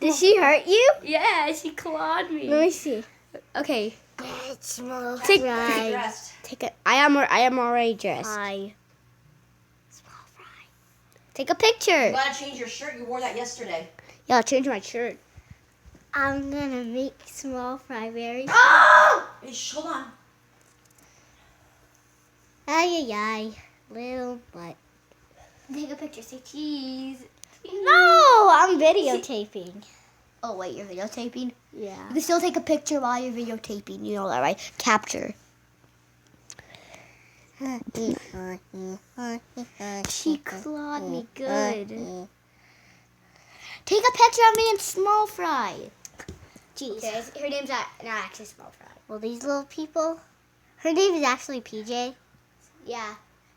Did she hurt you? Yeah, she clawed me. Let me see. Okay. Get small Take- fry. Take it. I am already dressed. Hi. Small fry. Take a picture. You gotta change your shirt. You wore that yesterday. Yeah, I'll change my shirt. I'm gonna make small fry very. Oh! Hold on. Ay, ay, ay. Little butt. Take a picture. Say cheese. No, I'm videotaping. Oh wait, you're videotaping? Yeah. You can still take a picture while you're videotaping. You know that, right? Capture. She clawed me good. Take a picture of me and small fry. Jeez. Okay, her name's not actually small fry. Well, these little people. Her name is actually PJ. Yeah.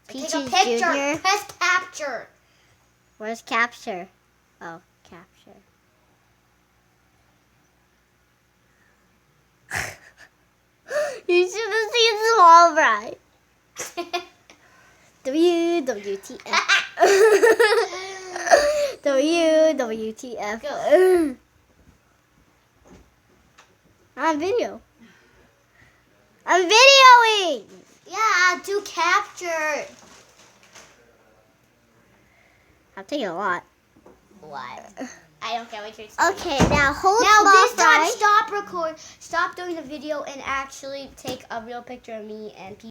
Peaches Take a picture. Junior. Press capture. Where's capture? Oh, capture. You should have seen small fry. WWTF. WWTF. I'm video. I'm videoing. Yeah, do capture. I'm taking a lot. What? I don't get what you're saying. Okay, now hold Now small this time, fry. stop record. Stop doing the video and actually take a real picture of me and people.